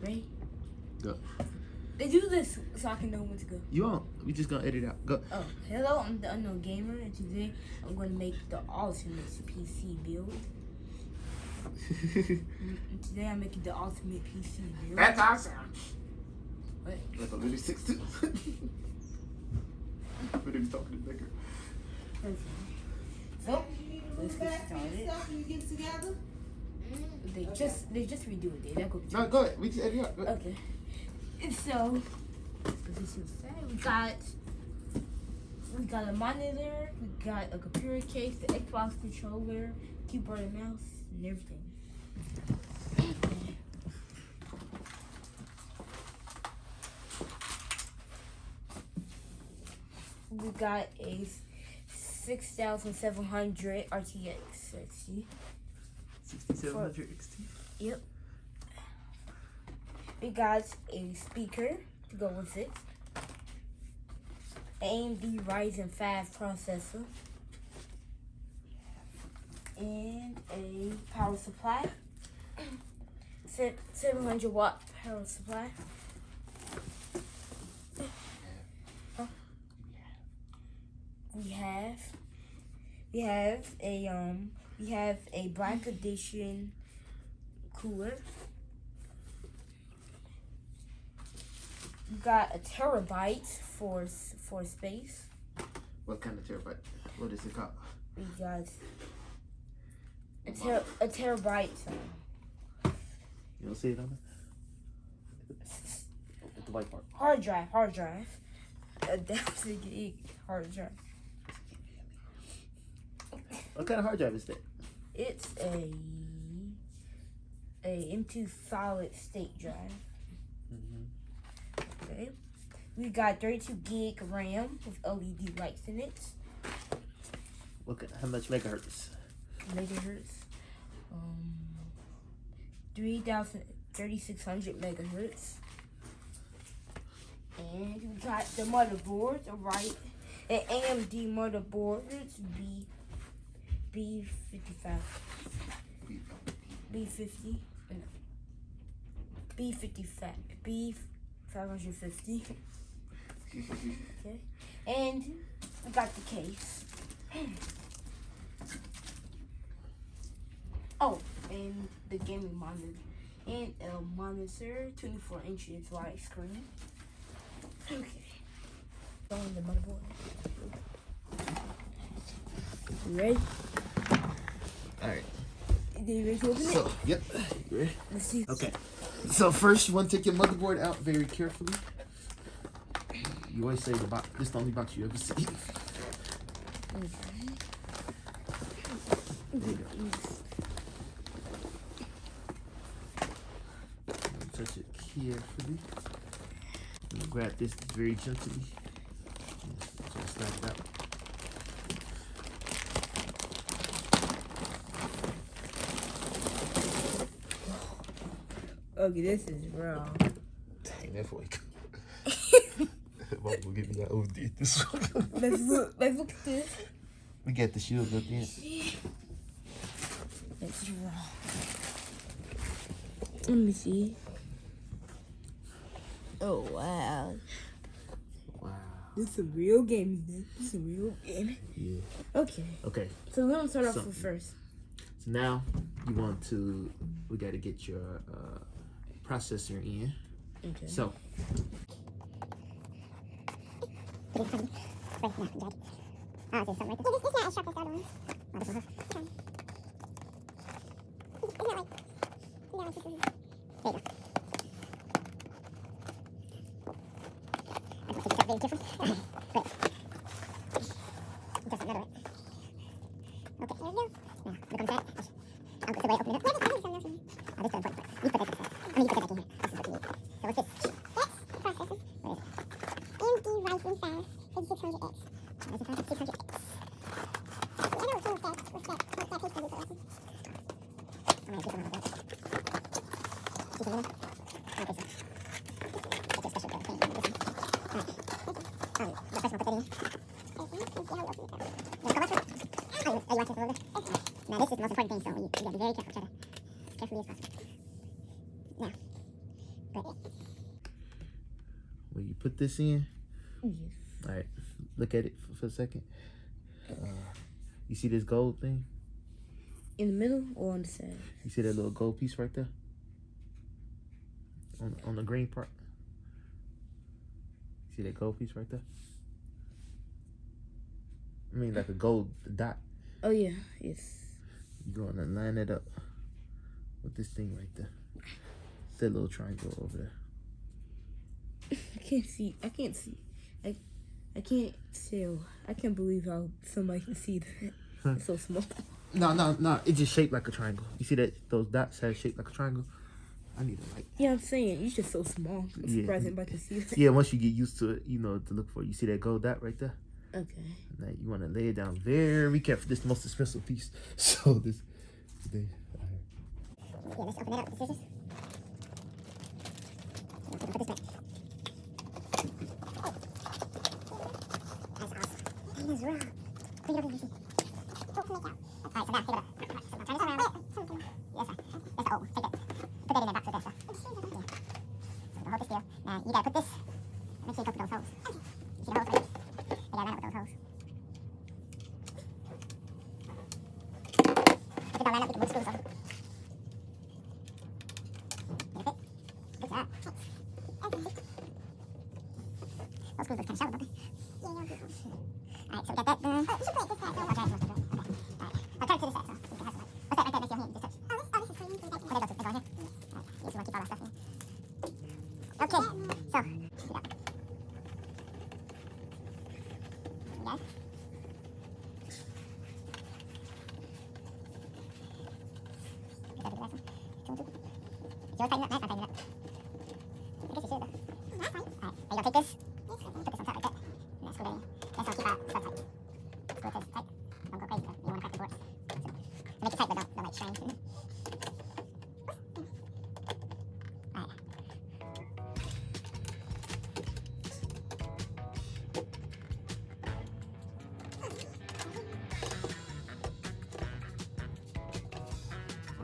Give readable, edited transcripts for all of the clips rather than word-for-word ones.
Ready? Go. They do this so I can know when to go. You won't. We just gonna edit out. Go. Oh, hello, I'm the Unknown Gamer, and today I'm going to make the ultimate PC build. And today I'm making the ultimate PC build. That's awesome. What? Like a little 6'2". We're gonna be talking to Baker. Okay. So, let's get started. They just redo it. They don't go. No, go ahead. We just edit out. Go ahead. Okay. And so, we got a monitor, we got a computer case, the Xbox controller, keyboard and mouse, and everything. We got a 6700 RTX 60. 6700 XT. Yep. We got a speaker to go with it. AMD Ryzen 5 processor. And a power supply. 700 watt power supply. We have a Black Edition cooler. We got a terabyte for space. What kind of terabyte? What is it called? We got a terabyte. You don't see it on it? At the white part. Hard drive. That's a gig hard drive. What kind of hard drive is that? It's a M2 solid state drive. Okay. We got 32 gig RAM with LED lights in it. How much megahertz? Megahertz. 3600 megahertz. And we got the motherboard, right? An AMD motherboard. It's B55. B50. No. B55. B550. Okay. And we got the case. Oh, and the gaming monitor. And a monitor, 24 inches wide screen. Okay. On the motherboard. You ready? Alright. You ready to open it? Yep. You ready? Let's see. Okay. So first you want to take your motherboard out very carefully. You always say the box. This is the only box you ever see. Okay. There you go. Touch it carefully. I'm gonna grab this very gently. Just slide it out. Okay, this is wrong. Dang, that's what Mom will give me that OD this one. Let's look at this. We got the shield up in. It's wrong. Let me see. Oh, wow. Wow. This is a real game, man. This is a real game. Yeah. Okay. Okay. So we're gonna start off with first. So now we got to get your processor in. Okay. So. Now this is the most important thing, so you gotta be very careful. Try to carefully as possible. Now, When you put this in, Yes. all right, look at it for a second. You see this gold thing? In the middle or on the side? You see that little gold piece right there? On the green part? See that gold piece right there? I mean, like a gold dot. Oh yeah, yes. You're going to line it up with this thing right there. That little triangle over there. I can't see. I can't tell. I can't believe how somebody can see that. It's so small. No. It's just shaped like a triangle. You see that those dots have shaped like a triangle? I need a light. Yeah, I'm saying it's just so small. I'm Yeah. surprised anybody can see that. Yeah, once you get used to it, you know what to look for. You see that gold dot right there? Okay. Now you want to lay it down very careful. This is the most expensive piece. So this thing. Yeah, let's open it up with the scissors. Put this back. That's awesome. That is raw. Bring it over here. Alright, so now pick it up. So now turn this around. Yes, sir. That's the old one. Take that. Put that in that box with that stuff. Yeah. So we'll hold this still. Now you gotta put this. Make sure you go through those holes. You see the holes right here? You gotta line up with those holes. If it don't line up, you can move screws over. Get it fit? Good job. Those screws look kind of shallow, don't they? Yeah, Alright, so we got that done. Oh, you should put it this side. Okay, okay. Alright. I'll turn it to this side so you can have some light. What's that right there next to your hand? Just touch. This is for you. Oh, there goes. It's on here. Alright. Yes, you want to keep all that stuff in. Okay, so, here we go. You guys? Is that the last one? Is yours tighten up? Mine's not tighten up. I guess it should though. That's fine. Alright, are you gonna take this? Put this on top like that. And then screw that in. That's how keep our stuff tight. Screw it tight. Don't go crazy though. You want to crack the board. So, make it tight, but don't like strain. Alright.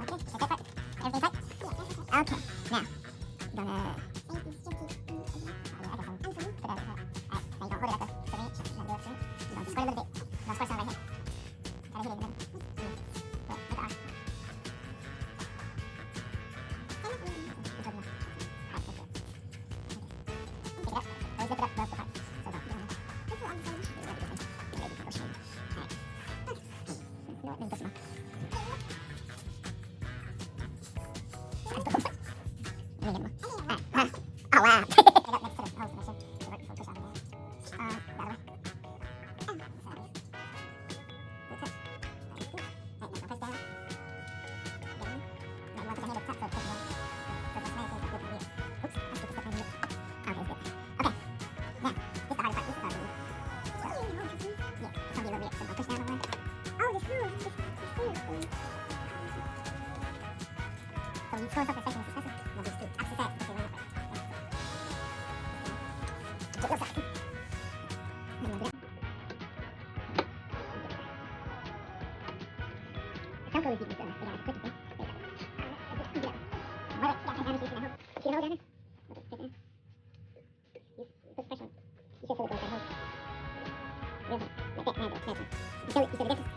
Okay, is that tight? Everything tight? Okay, now, I'm gonna... Oh, yeah, I guess I'll put that on top. Alright, now you don't hold it at the syringe. You're gonna do it soon. You're gonna squirt a little bit. You're gonna squirt some right here. Gotta hit it in the middle. Look, with the arm. Just open up. Alright, that's good. Pick it up. Always lift it up above the part. So don't get on there. You're ready to go shame. Alright. You know what? Maybe this one. Let me get more. Alright. Oh, wow. Pick it up next to the hose to make sure it works before we push out of there. The other way. That's it. That's good. Alright, now press down. Down. Now you want to put your hand at the top so it pushes down. So it's nice and it's good to be. Oops. I should put this right in the middle. Okay, it's good. Okay. Now, this is the hardest part. This is the hardest part. So, yeah, it's gonna be a little bit. So I'll push down a little. Oh, the screw. The screw. So you score something second is successful. No, these two. Opposite side. Okay, line up right. Get real soft. And then do that. How cool is it? You gotta click it. There you go. Hold it. Yeah, down. See that hole? See the hole down there? Okay, take it down. You put pressure on it. You should feel it goes down the hole. Real hard. Like that. Nice one. You feel the difference?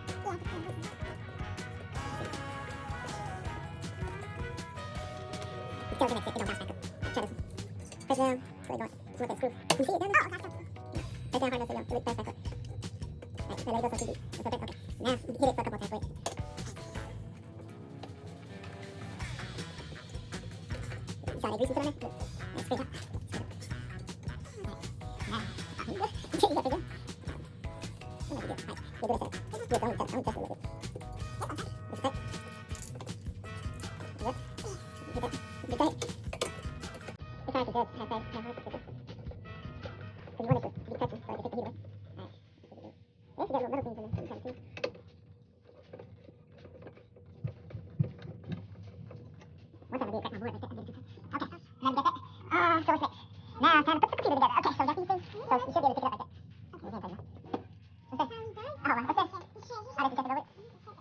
Still connect it, it don't bounce back up. Try this one. Push down, so it going. You want that screw. You see it down there? Press down hard enough so it don't bounce back up. Alright, now let it go so deep. That's okay. Now, you can hit it for a couple times, wait. You saw that grease you put on there? Good. That's pretty hot. Alright, now, you good? You got pretty good? That might be good. Alright, you're good at that. Good, don't touch a little bit. It's tight. Good. Get that. Get that. It's hard to good. High five. High five. Good. So you want it to be touching so it can take the heat away. Alright. Yes, you got little things in there. You can see. One time I did crack my board like that. I did it. Okay. Now you get that. So it's fixed. Now it's time to put the computer together. Okay, so you got these things. So you should be able to pick it up like that. You can't take it. What's this? Oh, wow. What's this? Oh, this is just over it. Oh,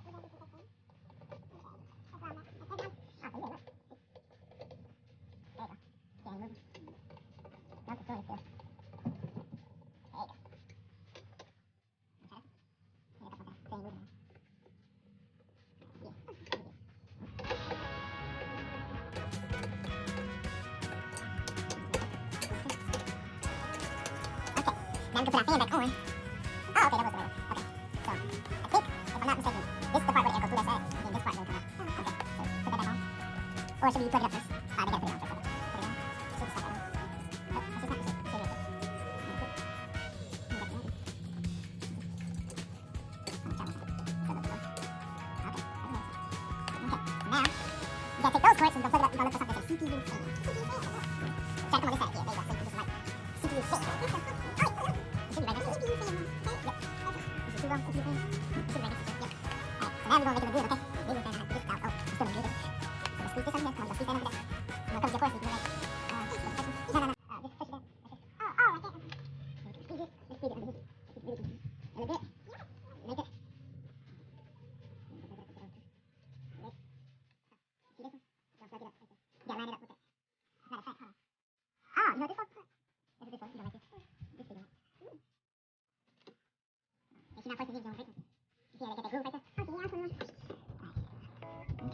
so you look. There you go. Yeah, can put our fan back on. Oh, okay, that was the way. Okay, so I think, if I'm not mistaken, this is the part where the echo through that side, and then this part will come out. Okay, so put that back on. Or should we plug it up first? We gotta put it on first. Okay. Put it on. Should just stop right now. Oh, that's just not, it's right there. Now, you gotta take those cords and you're gonna plug it up. You're gonna look for something that says CPU fan. Try to come on this side. Yeah, there you go. So you can just like CPU fan. It should be right next to it. CPU fan. Yep. This is 2 CPU fan. It should be right next to it. Yep. Alright, so now we're gonna make it a good, okay? Maybe we're gonna have to get this out. Oh, it's still good. So let's squeeze this on here. Come on, let's squeeze that over there. I'm gonna come with your cords so you can like, no. Just push it down. Oh, right there. Squeeze it. Let's squeeze it underneath. It's really easy. A little bit. Like that. See this one? Don't plug it up. You gotta line it up with that. Matter of fact, hold on. Oh, you know this one? This is this one. You go right here. This big one. Make sure not pressing these on right. You see how they get that groove right there? Okay, yeah, I'll put it on. Okay. Of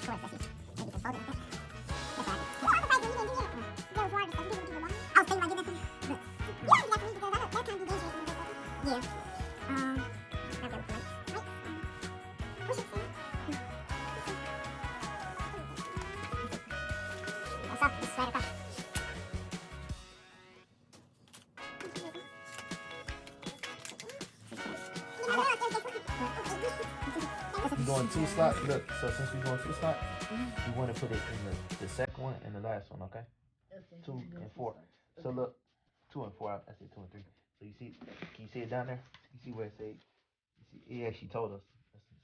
course, that's it. Maybe just hold it like that. That's all right. Oh, I'm surprised you didn't do that. That was hard. Just do it. I was thinking about getting that thing. Look. Yeah, you got to leave because that time be dangerous. Yeah. Okay, right. Push it, see? That's all. Just slide it across. We going 2 slots. Look, so since we're going 2 slots, we want to put it in the second one and the last one, okay? 2 and 4. So look, 2 and 4. I said 2 and 3. So you see, can you see it down there? You see where it says? You see, it actually told us.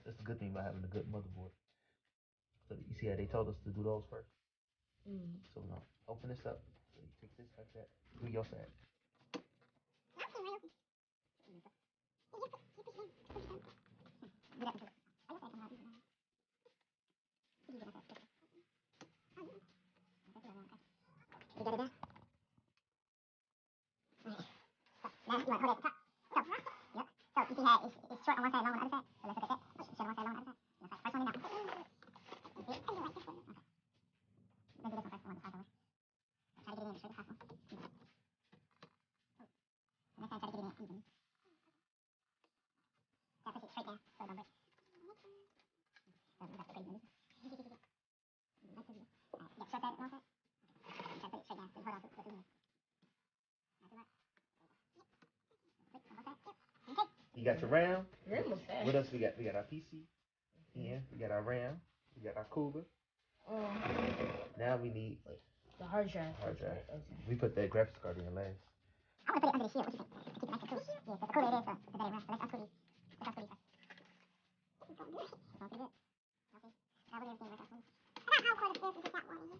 That's the good thing about having a good motherboard. So you see how they told us to do those first. So now open this up. So you take this like that. Do your side. You got it down? Now, you want to hold it at the top. So, yep. So, you see how it's short on one side, long on the other side? So, let's look at that. It's short on one side, long on the other side. That's right. First one in now. You see? Okay. Let's do this one first. The one that's farther away. Try to get it in as straight as possible. And this time, try to get it in even. Yeah, push it straight down so it don't break. So, that's the crazy one. Alright, get shut that and all that. Try to put it straight down. So, you hold on to it for 2 minutes. Not too much. Okay. You got your RAM. What else we got? We got our PC. Yeah. We got our RAM. We got our cooler. Now we need The hard drive. Hard drive. Okay. We put that graphics card in last. I'm gonna put it under the shield. What you think? To keep it nice and cool. Yeah, so the cooler it is, the better RAM. So let's unscrew these. Let's unscrew these first. It's all good. It's all pretty good. Okay. Now we're gonna work out for you. I got hard core upstairs and put that one in here.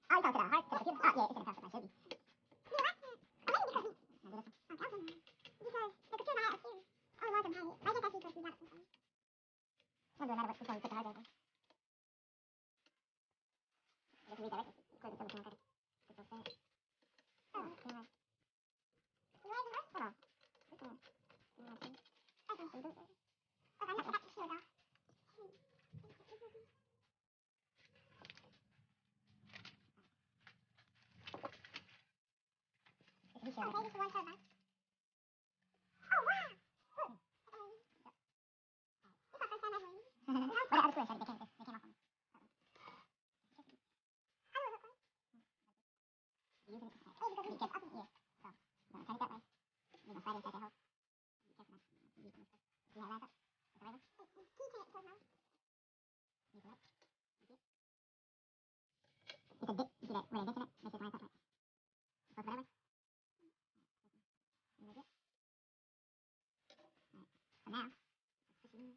Oh, you talking to the hard to the computer? Oh, yeah, it's in the power supply. Should be. Wonder no matter which one you put the hard drive in. Just read directly. Close it so we can look at it. Just like that. Oh, okay, right. Hold on. This one. What other squares? They came off on me. Using it. Be careful. Yeah. So, you're gonna turn it that way. You're gonna slide inside that hole. Be careful not to use too much stuff. See how it lines up? That's the right one? Use it up. You see it? It's a dip. You see that? Where it dents in it? Makes it line up right. Goes the other way. Like it. Alright. So now, let's push it in.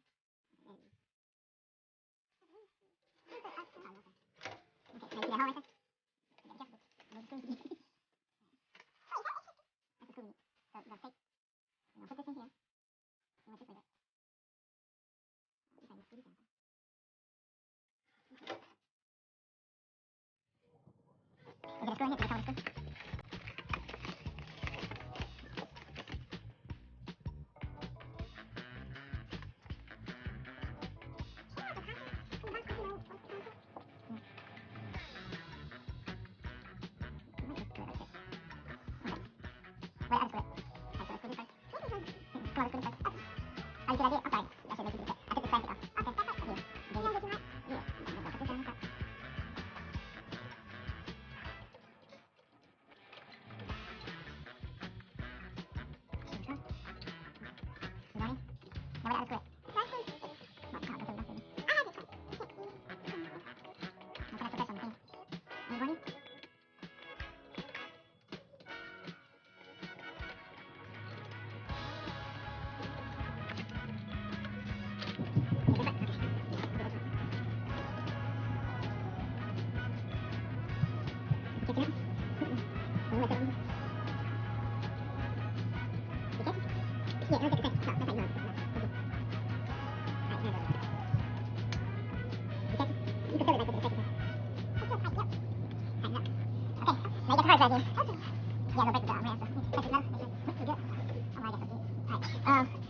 There it is. Oh, okay. Okay, now you see that hole right there? You gotta be careful. That's the cool. So you're gonna take, you're gonna put this in here. You want this way back. Is it a screw? In here? Can you tell me screw? Oh, you see what I did? I'm sorry. I should make you do that. I took the plastic off. Okay. Yeah. Yeah. Yeah. Put this down. No, that was good. What? Oh, okay, that's good. I'm trying to put that on the thing. Are you going in?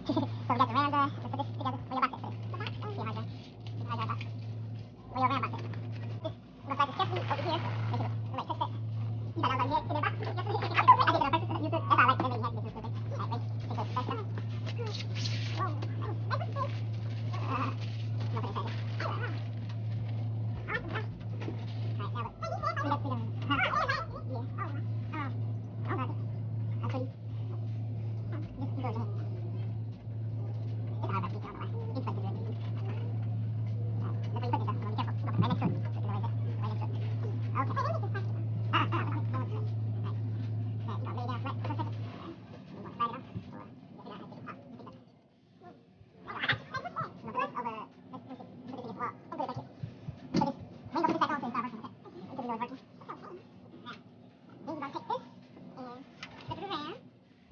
So we got the round, let's put this together. Where your box at? See hard drive. Hard drive box. Where your RAM box at? This looks like it's carefully over here. Make it look like touch that. You thought I was like, here, in the box? I did it on purpose. You could, that's all right. Then you had to get this stupid. Alright, ready? Take those back down. Whoa. No, put it inside here. Alright, now look. We got, yeah. Oh, no. I'll show you. Just go ahead. It's a hard box, you can on the left. It's like the red. That's where you put yourself. Be careful. No, right next to it. Put it right there. Right next to it. Okay. Okay. No, it's right. Right. Now, you don't lay down flat for a second. You want to slide it off? Or, yes,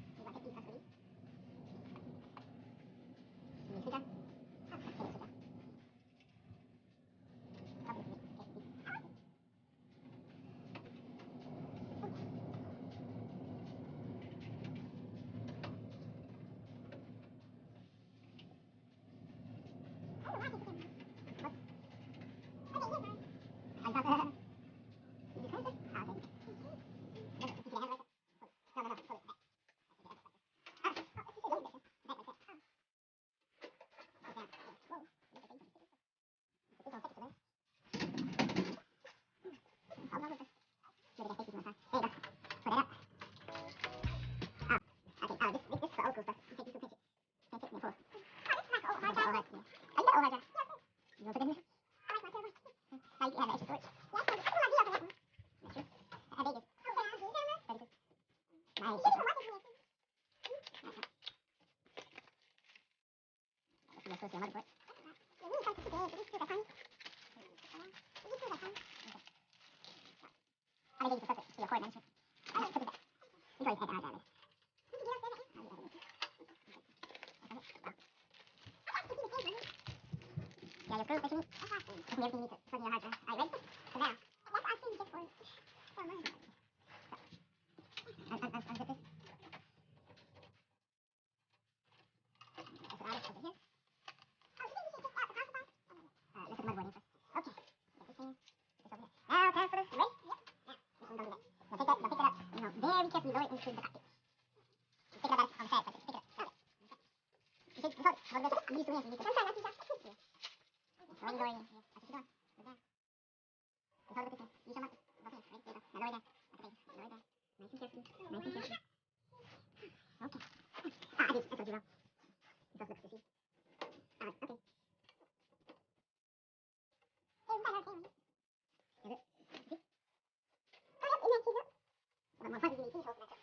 you don't have to take it off. You take that. No, put this over, let's see. Put this against the wall. Don't put it back here. Put this, we ain't gonna put this back on until it starts working, okay? Until we know it's working. Now, then you're gonna take this and put it around. You're gonna take these first, please. You need to switch on? Okay, switch on. Yeah, your screw that you need. Everything you need to plug in your hard drive. Alright, ready? So now, unzip this. Put the artist over here. Let's put the motherboard in first. Okay. Get this in. Put this over here. Now, time for the ready? Yep. Now, this one don't do that. Now take that, now pick that up. You know, very carefully lower it into the cockpit. Pick it up on the side, like this. Pick it up. Okay. You should hold it. Hold this. You need to in. You need to. I'm sorry, not too fast. Yeah. Lower it in. Yeah. That's what you're doing. Good down. Just hold it with this hand. Use your muscles. Both hands. Ready? There you go. Now lower it down. Like a baby. Lower it down. Nice and carefully. Nice and carefully. Okay. I told you wrong. You're supposed to look to see. Alright, okay. Is it? See? One more part, you need these holes to match up.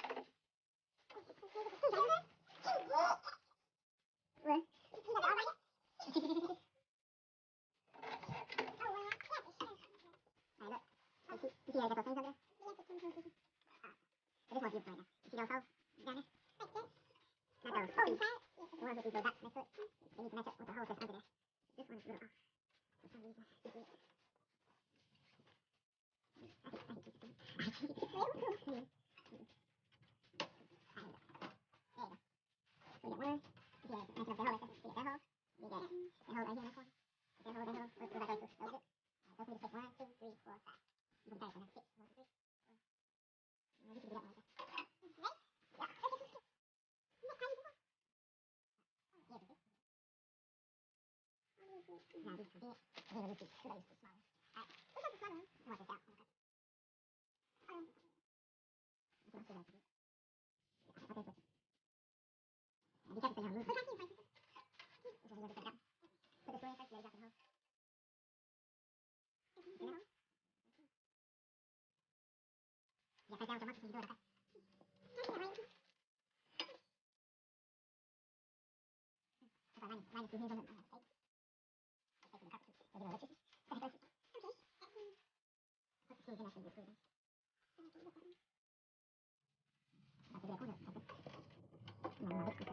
Where? Alright, look. You see I got those things over there? So this one's used right now. You see those holes down there? Not those. The ones with these little dots next to it. They need to match up with the holes that's under there. This one's a little off. For some reason. You see it? I hate these things. There you go. So you get one. You get matching up the hole right there. You get that hole. You get that hole right here in that corner. That hole, that hole. What about those two? Those it? Those need to fit 1, 2, 3, 4, 5. You can diagram that. 6, 1, 2, 3, 4. You can do that one right there. No, these are big. These are too smaller. Alright, this is the smaller one. I want this out. Okay. Okay, so be careful so you don't move. This one here, just set it out. Put this one in first, let it drop in the hole. Yeah, press down with your muscles when you do it, okay? That's why mine is two hands on the tape. It's taking the carpet too. They're gonna let you. Okay. Put the screws in after you do screws in. That's a good corner. That's it. No, no, big screws.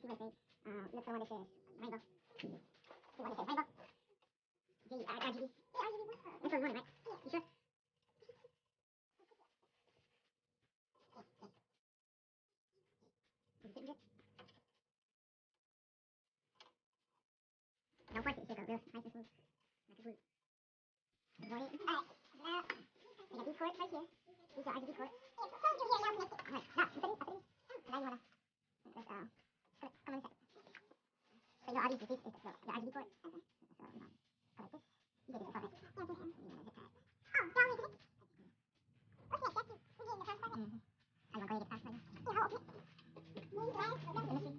Let's see. Look for one that says rainbow. See one that says rainbow. RGB. That's what we wanted, right? You sure? Is it good? Don't force it. It should go real nice and smooth. Like a glue. Alright. Now, we got these cords right here. These are RGB cords. Alright. Now, you put it in. Now you wanna, let's, come on a second. So your RGB cord. So, your RGB cord. Okay. So, you know, go like this. You get this apart, right? Yeah, you wanna zip tie it. Oh, down here. What's next? That's we getting the transfer. Mm-hmm. Oh, you wanna go ahead and get the transfer? Yeah, I'll open it. You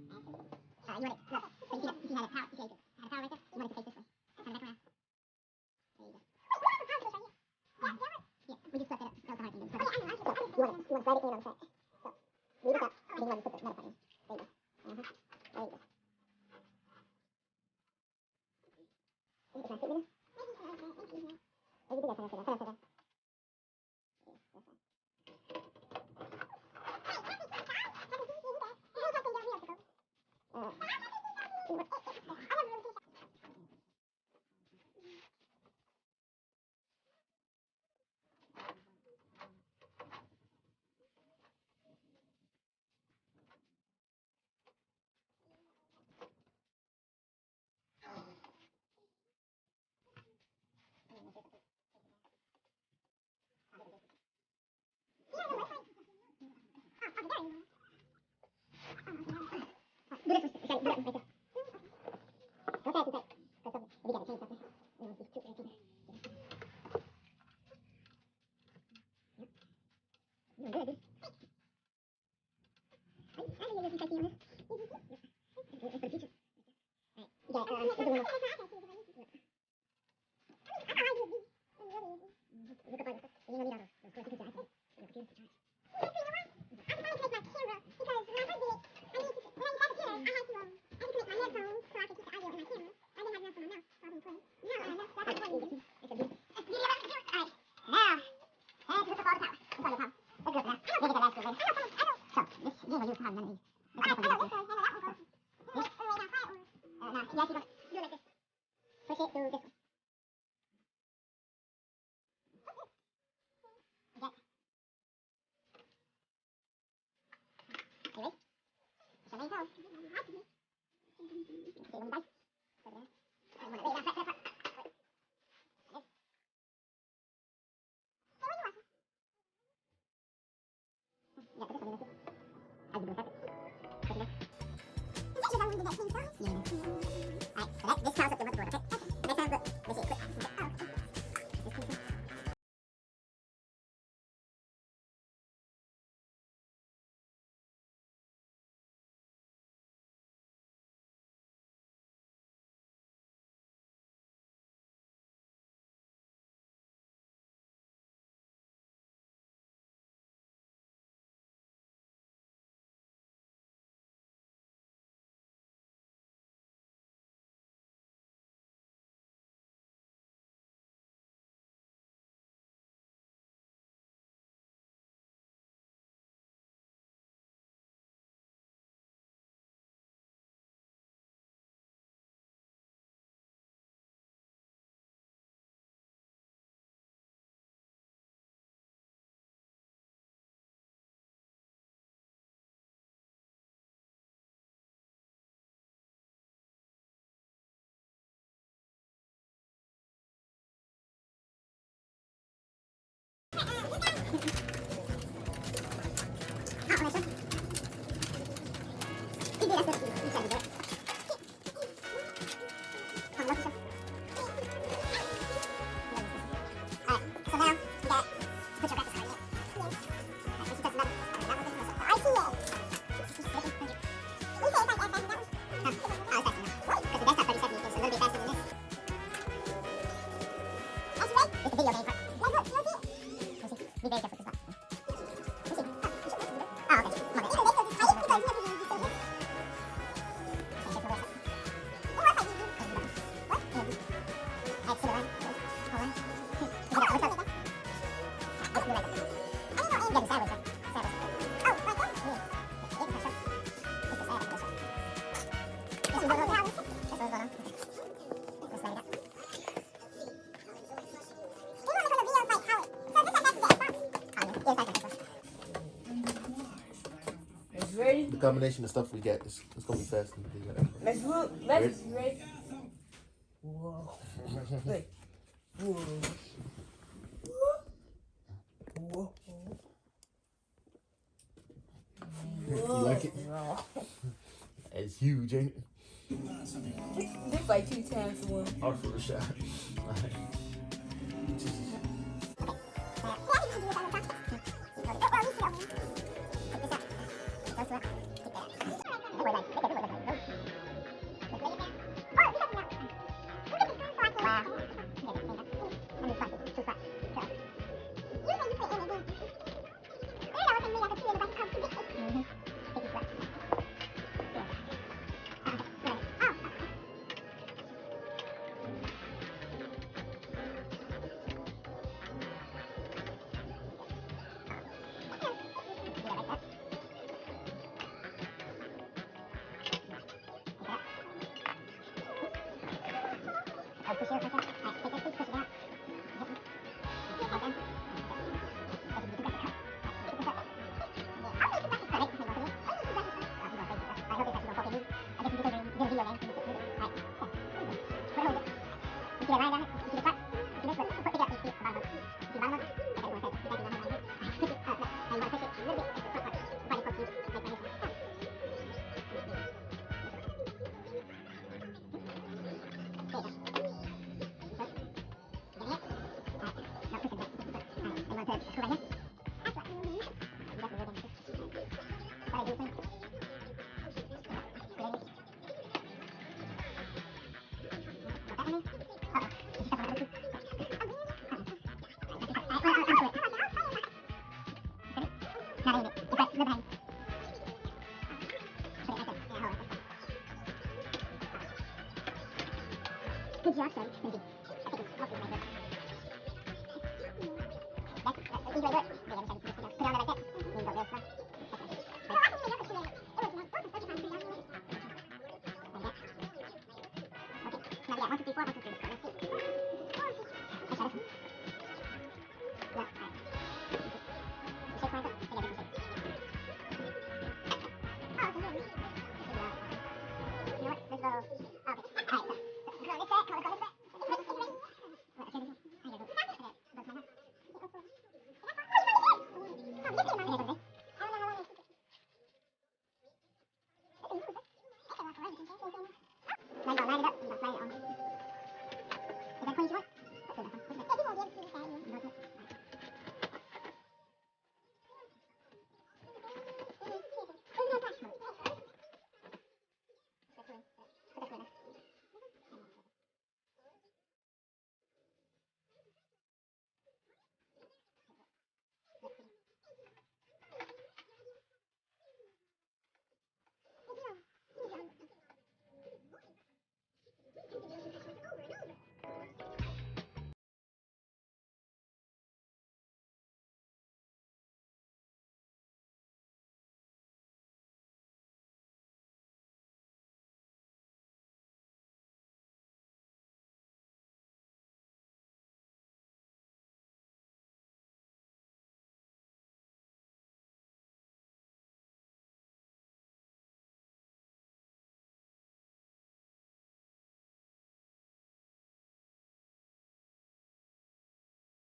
want it, look, so you see how the power, you see how the power right there? You want it to face this way. Turn it back around. There you go. Yeah, we just set that up. That was the hard thing. You want to slide it in on the side. So, leave this out, and then you want to put the metal part in. There you go. There you go. It's not fitting in there? Oh, you do that, turn it. Yes, that's fine. This counts up the motherboard, okay? Next time, look, let's see, click. Ready? The combination of stuff we get is it's gonna be fast. Let's look. Let's ready. Whoa. Wait. Whoa. Whoa. You like it? No. It's huge, ain't it? This like 2 times the one. I'll for a shot. Not even. It's right behind. Put it right there. Yeah, hold on. Good job, son. Maybe. I think it's hopefully right there. That's easy way to do it. Put it on there like that. You go real slow. Now we got 1, 2, 3, 4, 1, 2, 3. Let's see. Let's try this one. No, alright. You shake mine up? I got different shakes. Oh, okay, yeah. You know what? Let's go. Oh, okay. Alright, so. Go this way. Go this way. Wait, okay, this one. I gotta go. Okay, that's mine up. Oh, you get mine. Okay, go this. Now you gotta line it up. You gotta slide it on. Is that point you want? Let's do that one.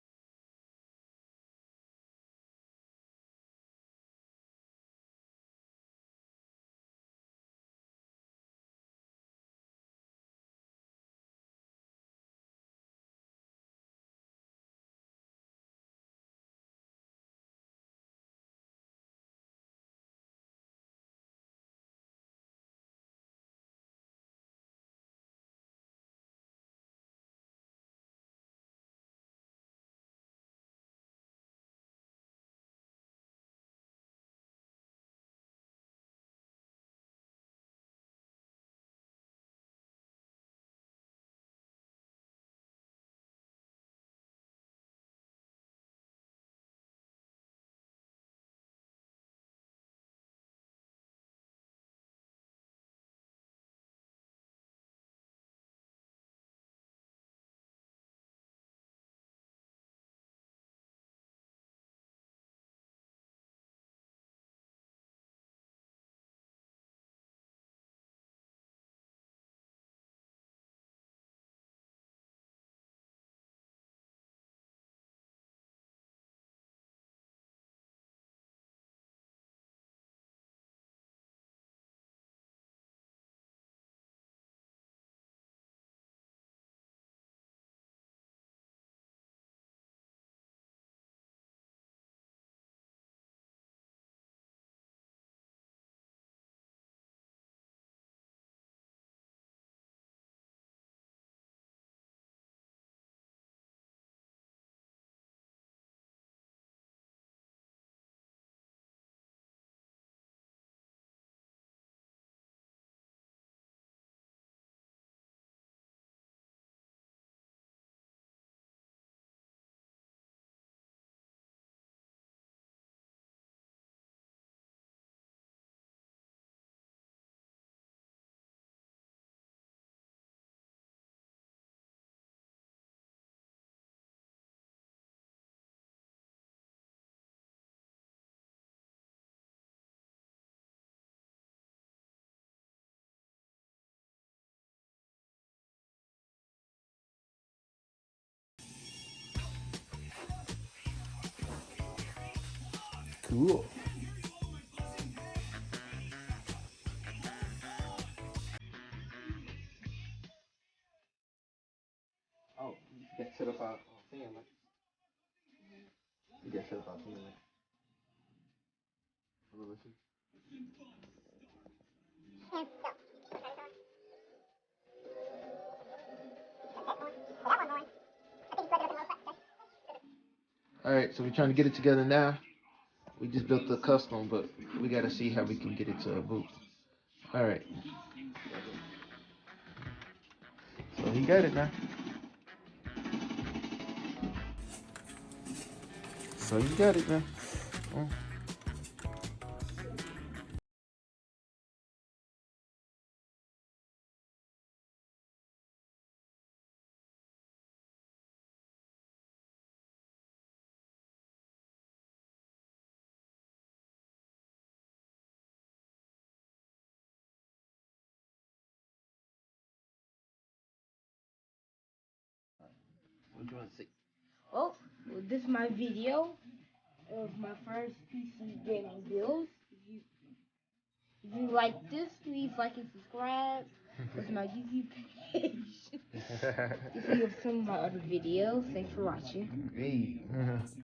What's that? Yeah, you won't be able to do that. You go to it. Cool. Oh, you got set up our fan, like. You got set up our fan, like. Listen. All right, so we're trying to get it together now. We just built the custom, but we gotta see how we can get it to a boot. All right. So he got it now. So you got it now. What you want to see? Well, this is my video of my first PC gaming build. If you like this, please like and subscribe. This is my YouTube page. If you have some of my other videos, thanks for watching. Hey.